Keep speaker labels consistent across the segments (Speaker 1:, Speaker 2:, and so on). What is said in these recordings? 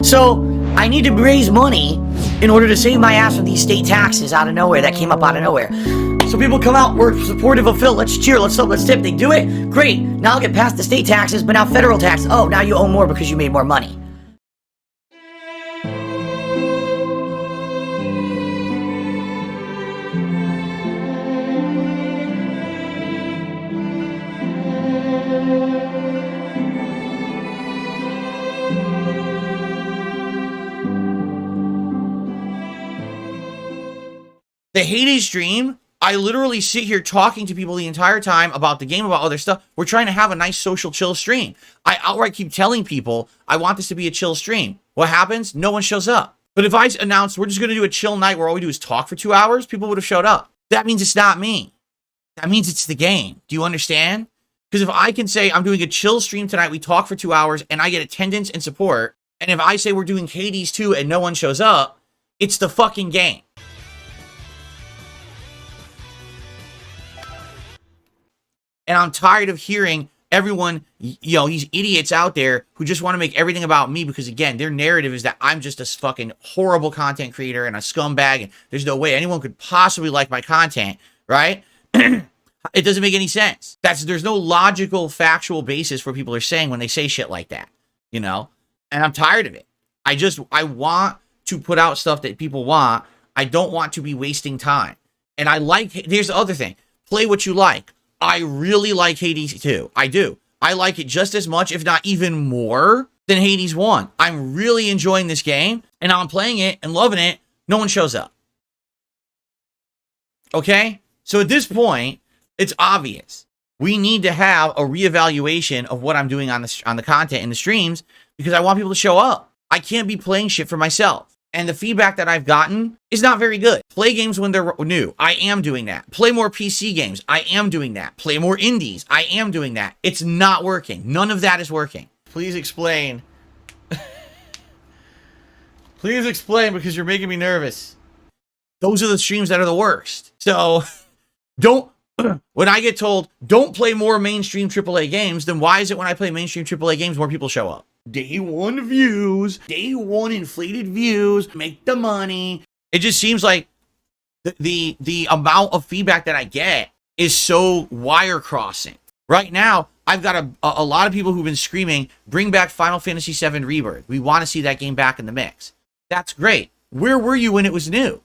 Speaker 1: So I need to raise money in order to save my ass from these state taxes out of nowhere that came up out of nowhere. So people come out, we're supportive of Phil, let's cheer, let's tip. They do it, great. Now I'll get past the state taxes, but now federal tax. Oh, now you owe more because you made more money. The Hades stream, I literally sit here talking to people the entire time about the game, about other stuff. We're trying to have a nice social chill stream. I outright keep telling people I want this to be a chill stream. What happens? No one shows up. But if I announced we're just going to do a chill night where all we do is talk for 2 hours, people would have showed up. That means it's not me. That means it's the game. Do you understand? Because if I can say I'm doing a chill stream tonight, we talk for 2 hours, and I get attendance and support, and if I say we're doing Hades 2 and no one shows up, it's the fucking game. And I'm tired of hearing everyone, these idiots out there who just want to make everything about me because, again, their narrative is that I'm just a fucking horrible content creator and a scumbag, and there's no way anyone could possibly like my content, right? It doesn't make any sense. There's no logical, factual basis for people are saying when they say shit like that, And I'm tired of it. I want to put out stuff that people want. I don't want to be wasting time. And here's the other thing. Play what you like. I really like Hades 2. I do. I like it just as much, if not even more, than Hades 1. I'm really enjoying this game, and I'm playing it and loving it. No one shows up. Okay? So at this point, it's obvious. We need to have a reevaluation of what I'm doing on the content in the streams because I want people to show up. I can't be playing shit for myself. And the feedback that I've gotten is not very good. Play games when they're new. I am doing that. Play more PC games. I am doing that. Play more indies. I am doing that. It's not working. None of that is working. Please explain. Please explain because you're making me nervous. Those are the streams that are the worst. So when I get told, don't play more mainstream AAA games, then why is it when I play mainstream AAA games, more people show up? Day one views, day one inflated views, make the money. It just seems like the amount of feedback that I get is so wire crossing. Right now, I've got a lot of people who've been screaming, bring back Final Fantasy VII Rebirth. We want to see that game back in the mix. That's great. Where were you when it was new?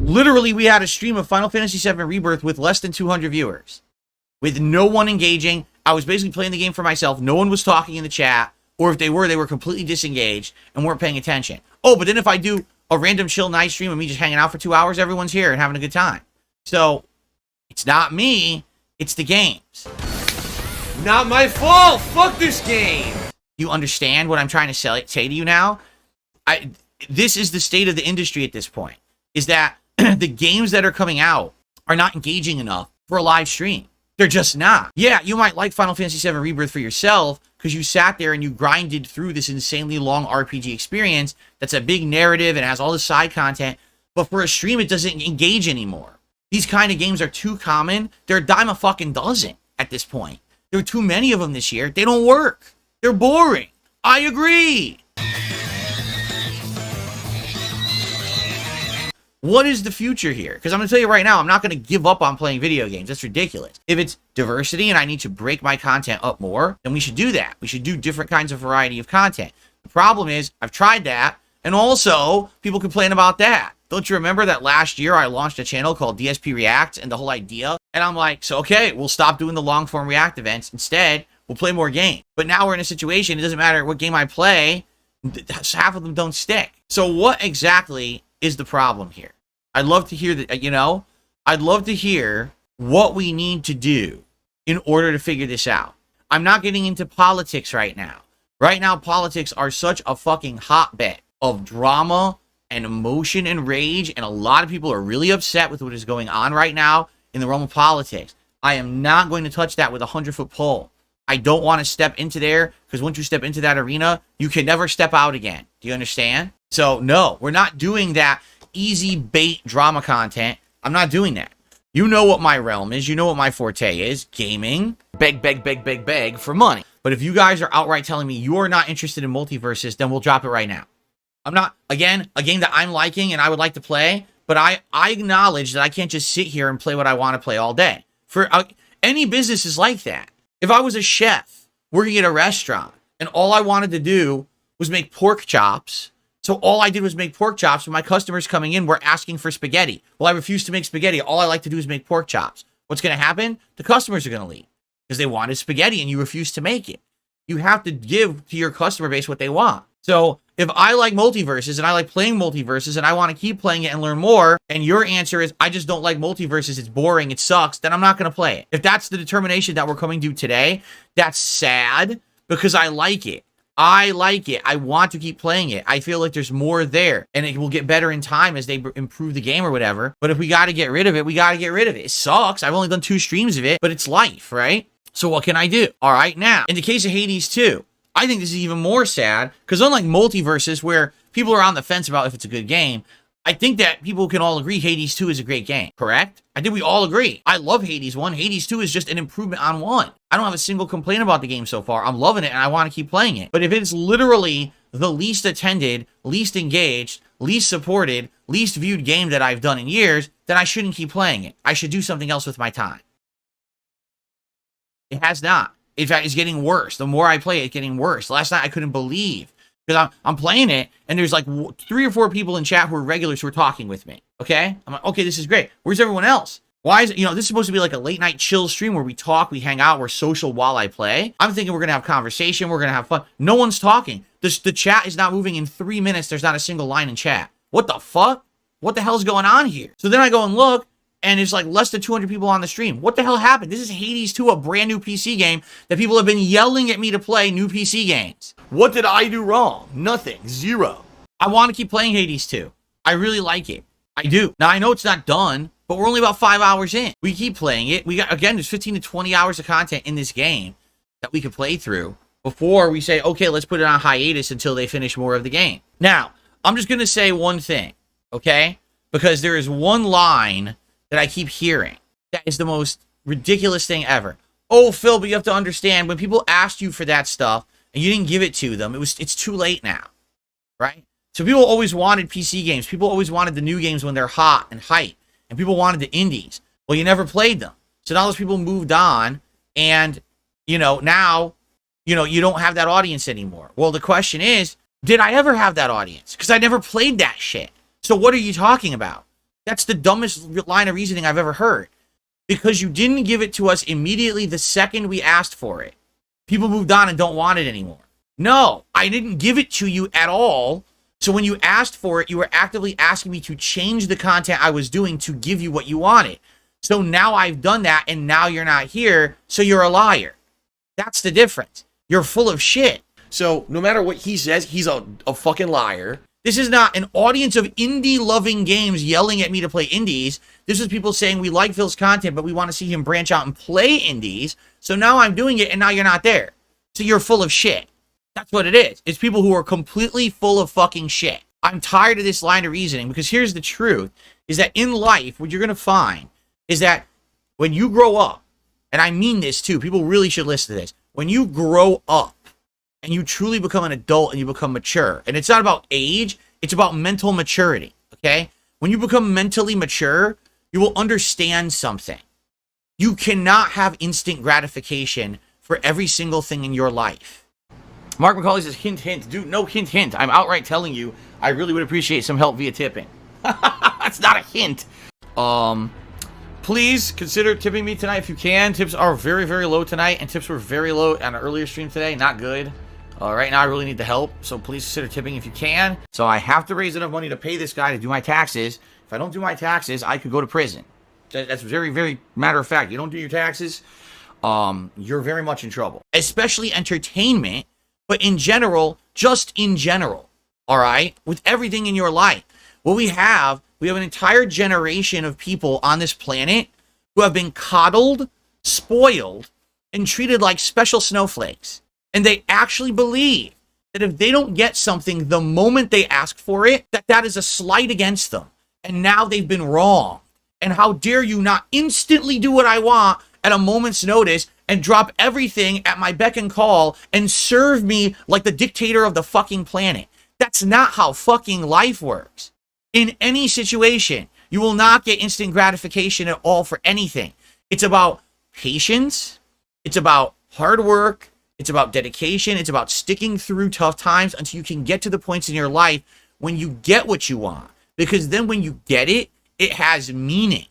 Speaker 1: Literally, we had a stream of Final Fantasy VII Rebirth with less than 200 viewers. With no one engaging. I was basically playing the game for myself. No one was talking in the chat. Or if they were completely disengaged and weren't paying attention. Oh, but then if I do a random chill night stream of me just hanging out for 2 hours, everyone's here and having a good time. So, it's not me, it's the games. Not my fault! Fuck this game! You understand what I'm trying to say to you now? This is the state of the industry at this point. Is that the games that are coming out are not engaging enough for a live stream. They're just not. Yeah, you might like Final Fantasy VII Rebirth for yourself because you sat there and you grinded through this insanely long RPG experience that's a big narrative and has all the side content, but for a stream, it doesn't engage anymore. These kind of games are too common. They're a dime a fucking dozen at this point. There are too many of them this year. They don't work. They're boring. I agree. What is the future here? Because I'm going to tell you right now, I'm not going to give up on playing video games. That's ridiculous. If it's diversity and I need to break my content up more, then we should do that. We should do different kinds of variety of content. The problem is, I've tried that, and also, people complain about that. Don't you remember that last year I launched a channel called DSP React and the whole idea? And I'm like, so okay, we'll stop doing the long-form React events. Instead, we'll play more games. But now we're in a situation, it doesn't matter what game I play, half of them don't stick. So what exactly is the problem here? I'd love to hear that, I'd love to hear what we need to do in order to figure this out. I'm not getting into politics right now. Right now, politics are such a fucking hotbed of drama and emotion and rage, and a lot of people are really upset with what is going on right now in the realm of politics. I am not going to touch that with a 100-foot pole. I don't want to step into there, because once you step into that arena, you can never step out again. Do you understand? So, no, we're not doing that easy bait drama content. I'm not doing that. You know what my realm is. You know what my forte is. Gaming. Beg for money. But if you guys are outright telling me you are not interested in Multiversus, then we'll drop it right now. I'm not, again, a game that I'm liking and I would like to play, but I acknowledge that I can't just sit here and play what I want to play all day. For any business is like that. If I was a chef working at a restaurant and all I wanted to do was make pork chops, so all I did was make pork chops, and my customers coming in were asking for spaghetti. Well, I refuse to make spaghetti. All I like to do is make pork chops. What's going to happen? The customers are going to leave because they wanted spaghetti and you refuse to make it. You have to give to your customer base what they want. So if I like Multiversus and I like playing Multiversus and I want to keep playing it and learn more, and your answer is, I just don't like Multiversus, it's boring, it sucks, then I'm not going to play it. If that's the determination that we're coming to today, that's sad because I like it. I like it. I want to keep playing it. I feel like there's more there, and it will get better in time as they improve the game or whatever. But if we got to get rid of it, we got to get rid of it. It sucks. I've only done 2 streams of it, but it's life, right? So what can I do? All right, now, in the case of Hades 2, I think this is even more sad, because unlike Multiversus, where people are on the fence about if it's a good game, I think that people can all agree Hades 2 is a great game, correct? I think we all agree. I love Hades 1. Hades 2 is just an improvement on 1. I don't have a single complaint about the game so far. I'm loving it, and I want to keep playing it. But if it's literally the least attended, least engaged, least supported, least viewed game that I've done in years, then I shouldn't keep playing it. I should do something else with my time. It has not. In fact, it's getting worse. The more I play it, it's getting worse. Last night, I couldn't believe. Because I'm playing it, and there's like 3 or 4 people in chat who are regulars who are talking with me. Okay? I'm like, okay, this is great. Where's everyone else? Why is it, this is supposed to be like a late night chill stream where we talk, we hang out, we're social while I play. I'm thinking we're going to have conversation, we're going to have fun. No one's talking. The chat is not moving in 3 minutes. There's not a single line in chat. What the fuck? What the hell's going on here? So then I go and look, and it's like less than 200 people on the stream. What the hell happened? This is Hades 2, a brand new PC game that people have been yelling at me to play new PC games. What did I do wrong? Nothing. 0. I want to keep playing Hades 2. I really like it. I do. Now, I know it's not done, but we're only about 5 hours in. We keep playing it. We got, again, there's 15 to 20 hours of content in this game that we could play through before we say, okay, let's put it on hiatus until they finish more of the game. Now, I'm just going to say one thing, okay? Because there is one line that I keep hearing that is the most ridiculous thing ever. Oh, Phil, but you have to understand, when people asked you for that stuff and you didn't give it to them, it's too late now, right? So people always wanted PC games. People always wanted the new games when they're hot and hype, and people wanted the indies. Well, you never played them. So now those people moved on, and, now, you don't have that audience anymore. Well, the question is, did I ever have that audience? Because I never played that shit. So what are you talking about? That's the dumbest line of reasoning I've ever heard. Because you didn't give it to us immediately the second we asked for it. People moved on and don't want it anymore. No, I didn't give it to you at all. So when you asked for it, you were actively asking me to change the content I was doing to give you what you wanted. So now I've done that, and now you're not here, so you're a liar. That's the difference. You're full of shit. So no matter what he says, he's a fucking liar. This is not an audience of indie-loving games yelling at me to play indies. This is people saying we like Phil's content, but we want to see him branch out and play indies. So now I'm doing it, and now you're not there. So you're full of shit. That's what it is. It's people who are completely full of fucking shit. I'm tired of this line of reasoning, because here's the truth, is that in life, what you're going to find is that when you grow up, and I mean this too, people really should listen to this. When you grow up, and you truly become an adult and you become mature. And it's not about age, it's about mental maturity, okay? When you become mentally mature, you will understand something. You cannot have instant gratification for every single thing in your life. Mark McCauley says, hint, hint. Dude, no hint, hint. I'm outright telling you, I really would appreciate some help via tipping. That's not a hint. Please consider tipping me tonight if you can. Tips are very, very low tonight, and tips were very low on an earlier stream today. Not good. Right now, I really need the help, so please consider tipping if you can. So I have to raise enough money to pay this guy to do my taxes. If I don't do my taxes, I could go to prison. That's very, very matter of fact. You don't do your taxes, you're very much in trouble. Especially entertainment, but in general, just in general, all right? With everything in your life. What we have an entire generation of people on this planet who have been coddled, spoiled, and treated like special snowflakes. And they actually believe that if they don't get something the moment they ask for it, that is a slight against them. And now they've been wrong. And how dare you not instantly do what I want at a moment's notice and drop everything at my beck and call and serve me like the dictator of the fucking planet. That's not how fucking life works. In any situation, you will not get instant gratification at all for anything. It's about patience. It's about hard work. It's about dedication. It's about sticking through tough times until you can get to the points in your life when you get what you want. Because then when you get it, it has meaning.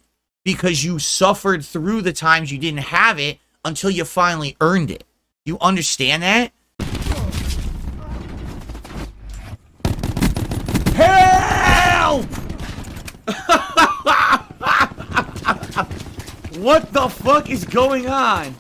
Speaker 1: Because you suffered through the times you didn't have it until you finally earned it. You understand that? Help! What the fuck is going on?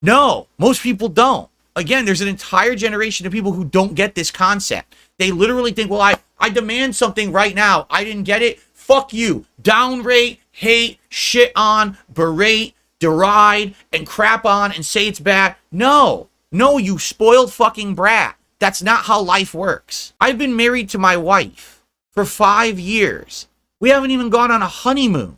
Speaker 1: No, most people don't. Again, there's an entire generation of people who don't get this concept. They literally think, well, I demand something right now. I didn't get it. Fuck you. Downrate, hate, shit on, berate, deride, and crap on and say it's bad. No, you spoiled fucking brat. That's not how life works. I've been married to my wife for 5 years. We haven't even gone on a honeymoon.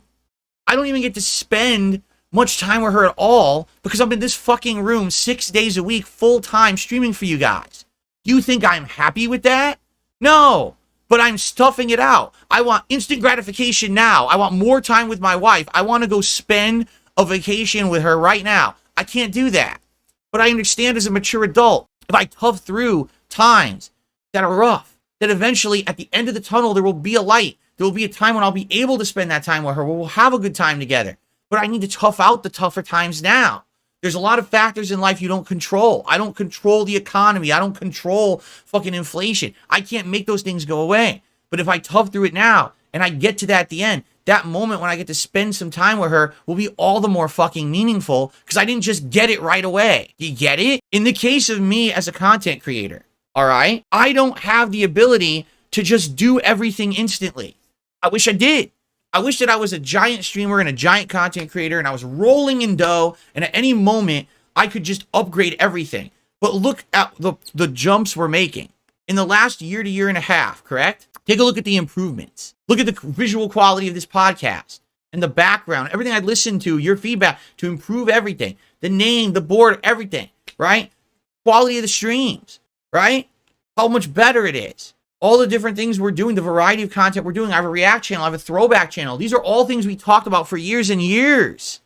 Speaker 1: I don't even get to spend much time with her at all because I'm in this fucking room 6 days a week, full time streaming for you guys. You think I'm happy with that? No, but I'm stuffing it out. I want instant gratification now. I want more time with my wife. I want to go spend a vacation with her right now. I can't do that. But I understand as a mature adult, if I tough through times that are rough, that eventually at the end of the tunnel, there will be a light. There will be a time when I'll be able to spend that time with her, where we'll have a good time together. But I need to tough out the tougher times now. There's a lot of factors in life you don't control. I don't control the economy. I don't control fucking inflation. I can't make those things go away. But if I tough through it now and I get to that at the end, that moment when I get to spend some time with her will be all the more fucking meaningful because I didn't just get it right away. You get it? In the case of me as a content creator, all right, I don't have the ability to just do everything instantly. I wish I did. I wish that I was a giant streamer and a giant content creator and I was rolling in dough and at any moment I could just upgrade everything. But look at the jumps we're making in the last year to year and a half, correct? Take a look at the improvements. Look at the visual quality of this podcast and the background, everything I listened to, your feedback to improve everything, the name, the board, everything, right? Quality of the streams, right? How much better it is. All the different things we're doing, the variety of content we're doing. I have a react channel. I have a throwback channel. These are all things we talked about for years and years.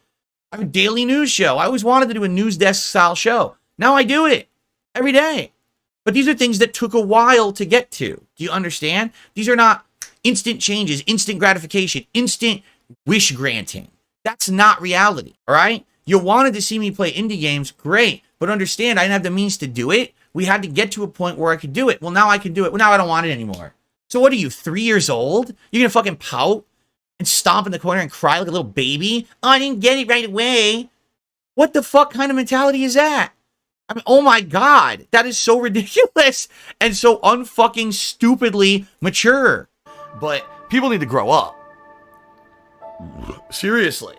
Speaker 1: I have a daily news show. I always wanted to do a news desk style show. Now I do it every day. But these are things that took a while to get to. Do you understand? These are not instant changes, instant gratification, instant wish granting. That's not reality, all right? You wanted to see me play indie games, great. But understand, I didn't have the means to do it. We had to get to a point where I could do it. Well, now I can do it. Well, now I don't want it anymore. So what are you, 3 years old? You're going to fucking pout and stomp in the corner and cry like a little baby? Oh, I didn't get it right away. What the fuck kind of mentality is that? I mean, oh my God, that is so ridiculous and so unfucking stupidly mature. But people need to grow up. Seriously.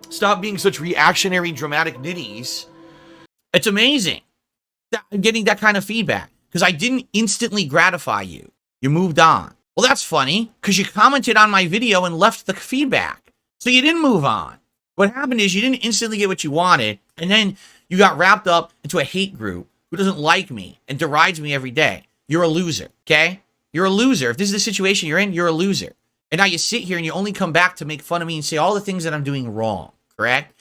Speaker 1: Stop being such reactionary, dramatic nitties. It's amazing that I'm getting that kind of feedback because I didn't instantly gratify you. You moved on. Well, that's funny because you commented on my video and left the feedback. So you didn't move on. What happened is you didn't instantly get what you wanted, and then you got wrapped up into a hate group who doesn't like me and derides me every day. You're a loser, okay? You're a loser. If this is the situation you're in, you're a loser. And now you sit here and you only come back to make fun of me and say all the things that I'm doing wrong, correct?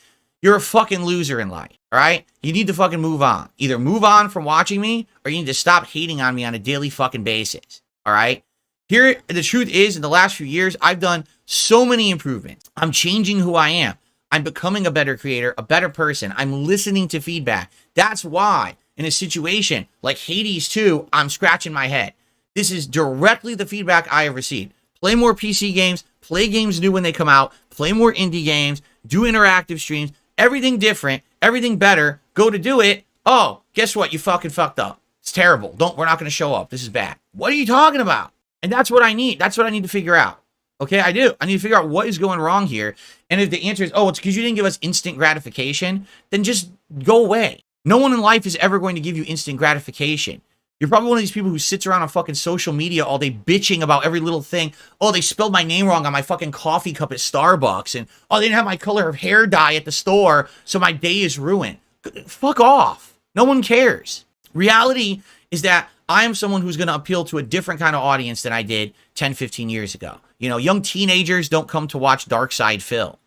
Speaker 1: You're a fucking loser in life, all right? You need to fucking move on. Either move on from watching me or you need to stop hating on me on a daily fucking basis, all right? Here, the truth is, in the last few years, I've done so many improvements. I'm changing who I am. I'm becoming a better creator, a better person. I'm listening to feedback. That's why, in a situation like Hades 2, I'm scratching my head. This is directly the feedback I have received. Play more PC games, play games new when they come out, play more indie games, do interactive streams, everything different, everything better. Go to do it. Oh, guess what? You fucking fucked up. It's terrible. We're not going to show up. This is bad. What are you talking about? And that's what I need. That's what I need to figure out. Okay, I do. I need to figure out what is going wrong here. And if the answer is, oh, it's because you didn't give us instant gratification, then just go away. No one in life is ever going to give you instant gratification. You're probably one of these people who sits around on fucking social media all day bitching about every little thing. Oh, they spelled my name wrong on my fucking coffee cup at Starbucks. And, oh, they didn't have my color of hair dye at the store, so my day is ruined. Fuck off. No one cares. Reality is that I am someone who's going to appeal to a different kind of audience than I did 10, 15 years ago. You know, young teenagers don't come to watch Dark Side Phil.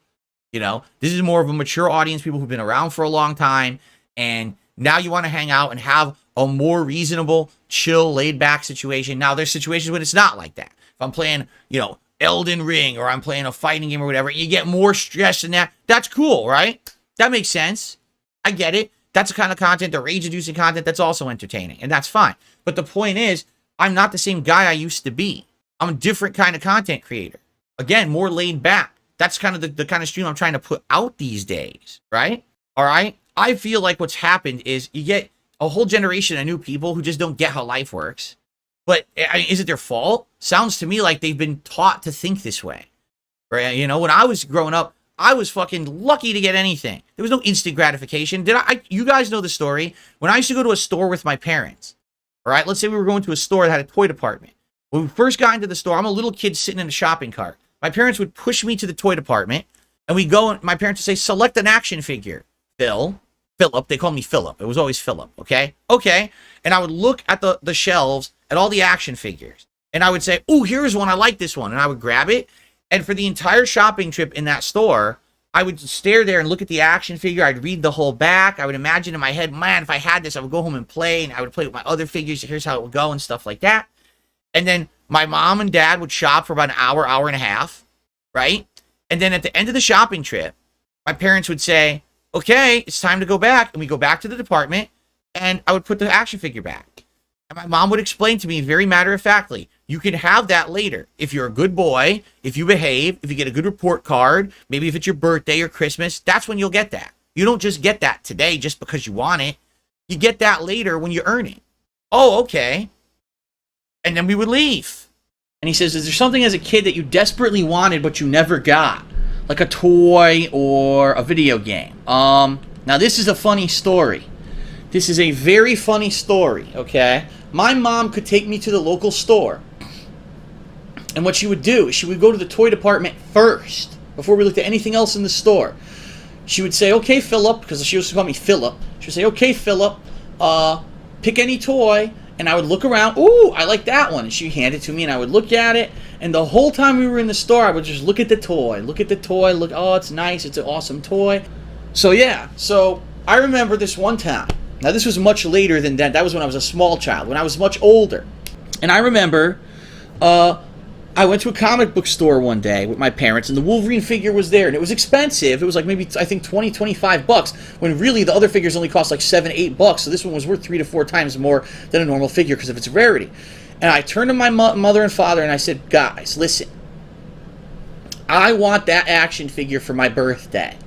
Speaker 1: You know, this is more of a mature audience, people who've been around for a long time. And now you want to hang out and have a more reasonable, chill, laid-back situation. Now, there's situations when it's not like that. If I'm playing, you know, Elden Ring, or I'm playing a fighting game or whatever, you get more stress than that. That's cool, right? That makes sense. I get it. That's the kind of content, the rage-inducing content, that's also entertaining, and that's fine. But the point is, I'm not the same guy I used to be. I'm a different kind of content creator. Again, more laid back. That's kind of the kind of stream I'm trying to put out these days, right? All right? I feel like what's happened is you get a whole generation of new people who just don't get how life works. But is it their fault? Sounds to me like they've been taught to think this way. Right? You know, when I was growing up, I was fucking lucky to get anything. There was no instant gratification. You guys know the story. When I used to go to a store with my parents, all right, let's say we were going to a store that had a toy department. When we first got into the store, I'm a little kid sitting in a shopping cart. My parents would push me to the toy department, and we go, and my parents would say, select an action figure. Philip, they call me Philip. It was always Philip, okay? Okay. And I would look at the shelves at all the action figures. And I would say, oh, here's one. I like this one. And I would grab it. And for the entire shopping trip in that store, I would stare there and look at the action figure. I'd read the whole back. I would imagine in my head, man, if I had this, I would go home and play. And I would play with my other figures. Here's how it would go and stuff like that. And then my mom and dad would shop for about an hour, hour and a half, right? And then at the end of the shopping trip, my parents would say, okay, it's time to go back. And we go back to the department, and I would put the action figure back. And my mom would explain to me very matter-of-factly, you can have that later. If you're a good boy, if you behave, if you get a good report card, maybe if it's your birthday or Christmas, that's when you'll get that. You don't just get that today just because you want it. You get that later when you earn it. Oh, okay. And then we would leave. And he says, is there something as a kid that you desperately wanted but you never got? Like a toy or a video game? Now this is a funny story. This is a very funny story, okay? My mom could take me to the local store. And what she would do is she would go to the toy department first, before we looked at anything else in the store. She would say, okay, Philip, because she used to call me Philip. She would say, okay, Philip, pick any toy. And I would look around. Ooh, I like that one. And she'd hand it to me, and I would look at it. And the whole time we were in the store, I would just look at the toy. Look at the toy. Look, oh, it's nice. It's an awesome toy. So, yeah. So, I remember this one time. Now, this was much later than that. That was when I was a small child. When I was much older. And I remember I went to a comic book store one day with my parents, and the Wolverine figure was there. And it was expensive. It was like maybe, I think, $20, $25, when really the other figures only cost like $7, $8. So this one was worth 3 to 4 times more than a normal figure because of its rarity. And I turned to my mother and father, and I said, guys, listen. I want that action figure for my birthday.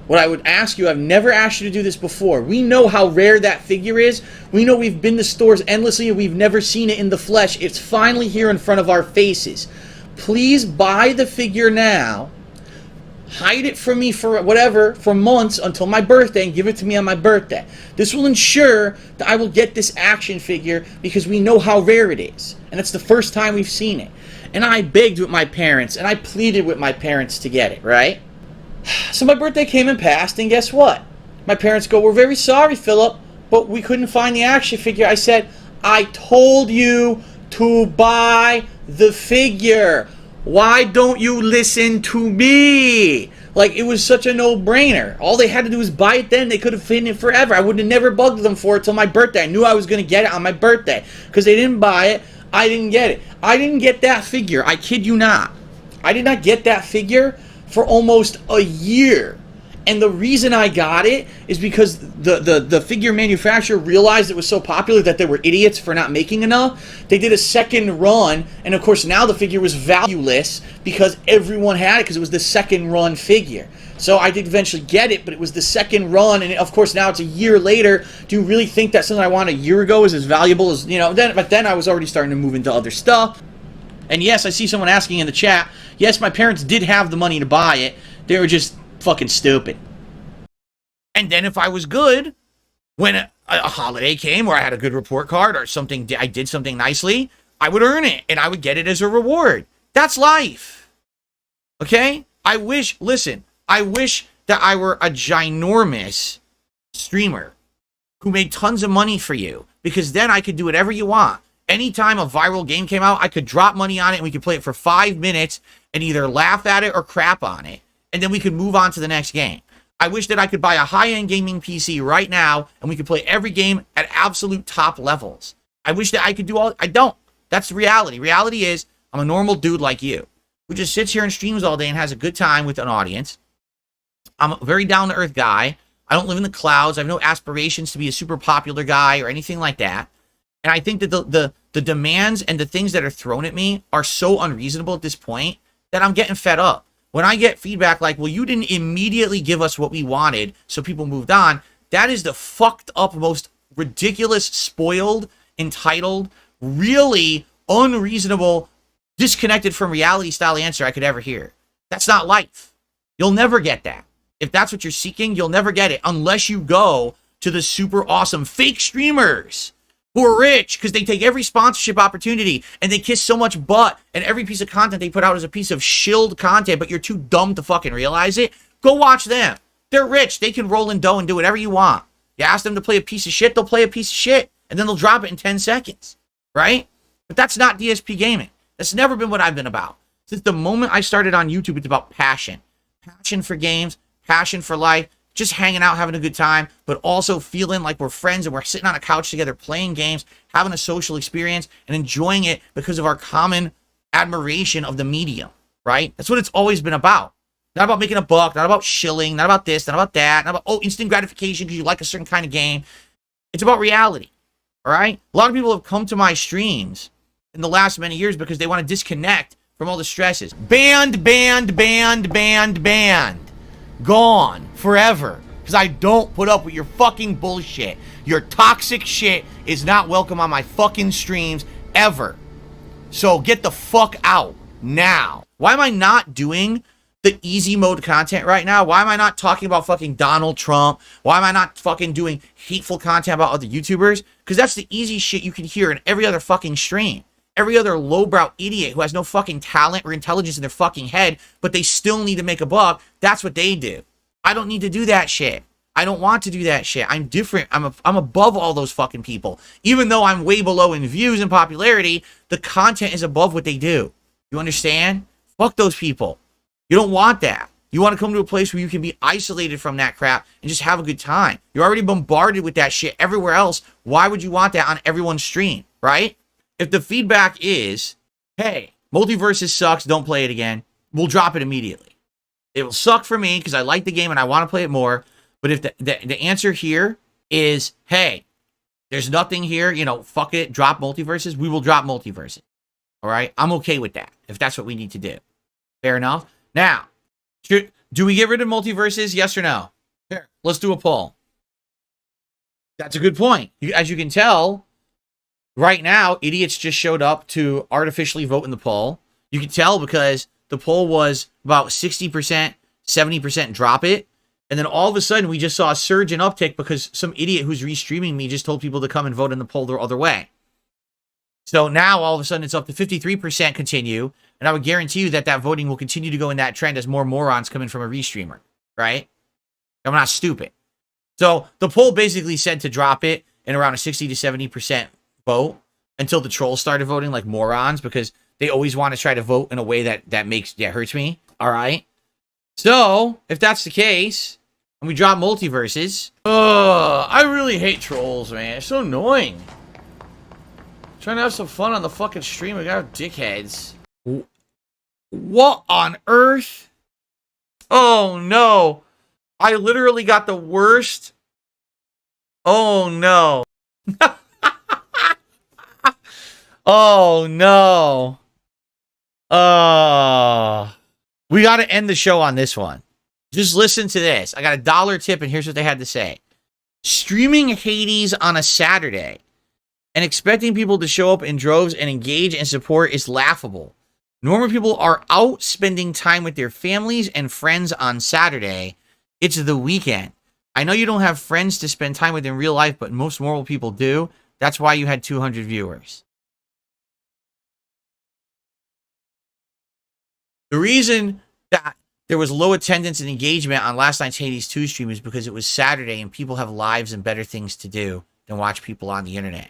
Speaker 1: What I would ask you, I've never asked you to do this before. We know how rare that figure is. We know we've been to stores endlessly and we've never seen it in the flesh. It's finally here in front of our faces. Please buy the figure now. Hide it from me for whatever, for months until my birthday, and give it to me on my birthday. This will ensure that I will get this action figure because we know how rare it is. And it's the first time we've seen it. And I begged with my parents, and I pleaded with my parents to get it, right? So my birthday came and passed, and guess what? My parents go, we're very sorry, Philip, but we couldn't find the action figure. I said, I told you to buy the figure. Why don't you listen to me? Like, it was such a no-brainer. All they had to do was buy it then. They could have hidden it forever. I would have never bugged them for it till my birthday. I knew I was going to get it on my birthday. Because they didn't buy it, I didn't get it. I didn't get that figure. I kid you not. I did not get that figure for almost a year. And the reason I got it is because the figure manufacturer realized it was so popular that they were idiots for not making enough. They did a second run, and of course now the figure was valueless because everyone had it because it was the second run figure. So I did eventually get it, but it was the second run, and of course now it's a year later. Do you really think that something I wanted a year ago is as valuable as, you know, but then I was already starting to move into other stuff. And yes, I see someone asking in the chat, yes, my parents did have the money to buy it. They were just fucking stupid. And then if I was good, when a holiday came or I had a good report card or something, I did something nicely, I would earn it and I would get it as a reward. That's life. Okay? I wish that I were a ginormous streamer who made tons of money for you, because then I could do whatever you want. Anytime a viral game came out, I could drop money on it and we could play it for 5 minutes and either laugh at it or crap on it. And then we could move on to the next game. I wish that I could buy a high-end gaming PC right now and we could play every game at absolute top levels. I wish that I could do all. I don't. That's the reality. Reality is I'm a normal dude like you who just sits here and streams all day and has a good time with an audience. I'm a very down-to-earth guy. I don't live in the clouds. I have no aspirations to be a super popular guy or anything like that. And I think that the demands and the things that are thrown at me are so unreasonable at this point that I'm getting fed up. When I get feedback like, well, you didn't immediately give us what we wanted, so people moved on, that is the fucked up, most ridiculous, spoiled, entitled, really unreasonable, disconnected from reality style answer I could ever hear. That's not life. You'll never get that. If that's what you're seeking, you'll never get it unless you go to the super awesome fake streamers who are rich because they take every sponsorship opportunity and they kiss so much butt, and every piece of content they put out is a piece of shilled content, but you're too dumb to fucking realize it. Go watch them. They're rich. They can roll in dough and do whatever you want. You ask them to play a piece of shit, they'll play a piece of shit, and then they'll drop it in 10 seconds, right? But that's not DSP gaming. That's never been what I've been about. Since the moment I started on YouTube, it's about passion. Passion for games, passion for life, just hanging out, having a good time, but also feeling like we're friends and we're sitting on a couch together playing games, having a social experience, and enjoying it because of our common admiration of the medium, right? That's what it's always been about. Not about making a buck, not about shilling, not about this, not about that, not about, oh, instant gratification because you like a certain kind of game. It's about reality, all right? A lot of people have come to my streams in the last many years because they want to disconnect from all the stresses. Banned. Gone forever, because I don't put up with your fucking bullshit. Your toxic shit is not welcome on my fucking streams ever. So get the fuck out now. Why am I not doing the easy mode content right now? Why am I not talking about fucking Donald Trump? Why am I not fucking doing hateful content about other YouTubers? Because that's the easy shit you can hear in every other fucking stream. Every other lowbrow idiot who has no fucking talent or intelligence in their fucking head, but they still need to make a buck, that's what they do. I don't need to do that shit. I don't want to do that shit. I'm different. I'm above all those fucking people. Even though I'm way below in views and popularity, the content is above what they do. You understand? Fuck those people. You don't want that. You want to come to a place where you can be isolated from that crap and just have a good time. You're already bombarded with that shit everywhere else. Why would you want that on everyone's stream, right? If the feedback is, hey, Multiversus sucks, don't play it again, we'll drop it immediately. It will suck for me because I like the game and I want to play it more. But if the answer here is, hey, there's nothing here, you know, fuck it, drop Multiversus, we will drop Multiversus. All right? I'm okay with that if that's what we need to do. Fair enough? Now, do we get rid of Multiversus? Yes or no? Here, let's do a poll. That's a good point. As you can tell, right now, idiots just showed up to artificially vote in the poll. You can tell because the poll was about 60%, 70% drop it. And then all of a sudden, we just saw a surge in uptick because some idiot who's restreaming me just told people to come and vote in the poll the other way. So now, all of a sudden, it's up to 53% continue. And I would guarantee you that voting will continue to go in that trend as more morons come in from a restreamer, right? I'm not stupid. So the poll basically said to drop it in around a 60 to 70% vote until the trolls started voting like morons because they always want to try to vote in a way that hurts me. All right. So if that's the case and we drop Multiversus, I really hate trolls, man. It's so annoying. Trying to have some fun on the fucking stream. We got dickheads. What on earth? Oh no. I literally got the worst. Oh no. Oh no. We got to end the show on this one. Just listen to this. I got a $1 tip and here's what they had to say. Streaming Hades on a Saturday and expecting people to show up in droves and engage and support is laughable. Normal people are out spending time with their families and friends on Saturday. It's the weekend. I know you don't have friends to spend time with in real life, but most normal people do. That's why you had 200 viewers. The reason that there was low attendance and engagement on last night's Hades 2 stream is because it was Saturday and people have lives and better things to do than watch people on the internet.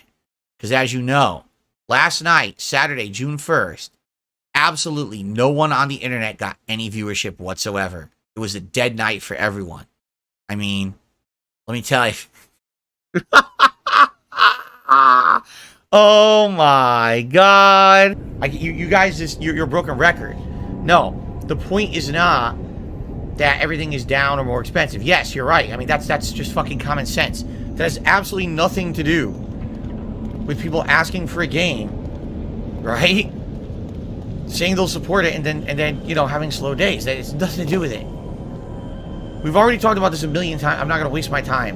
Speaker 1: Because as you know, last night, Saturday, June 1st, absolutely no one on the internet got any viewership whatsoever. It was a dead night for everyone. I mean, let me tell you. Oh my God. You guys just, you're a broken record. No, the point is not that everything is down or more expensive. Yes, you're right. I mean, that's just fucking common sense. That has absolutely nothing to do with people asking for a game, right? Saying they'll support it and then you know, having slow days. That has nothing to do with it. We've already talked about this a million times. I'm not going to waste my time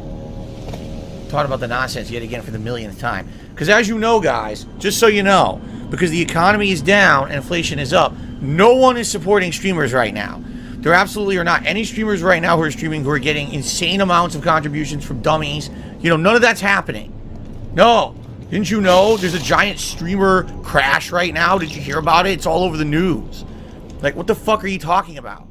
Speaker 1: talking about the nonsense yet again for the millionth time. Because as you know, guys, just so you know, because the economy is down and inflation is up, no one is supporting streamers right now. There absolutely are not any streamers right now who are streaming who are getting insane amounts of contributions from dummies. You know, none of that's happening. No. Didn't you know there's a giant streamer crash right now? Did you hear about it? It's all over the news. Like, what the fuck are you talking about?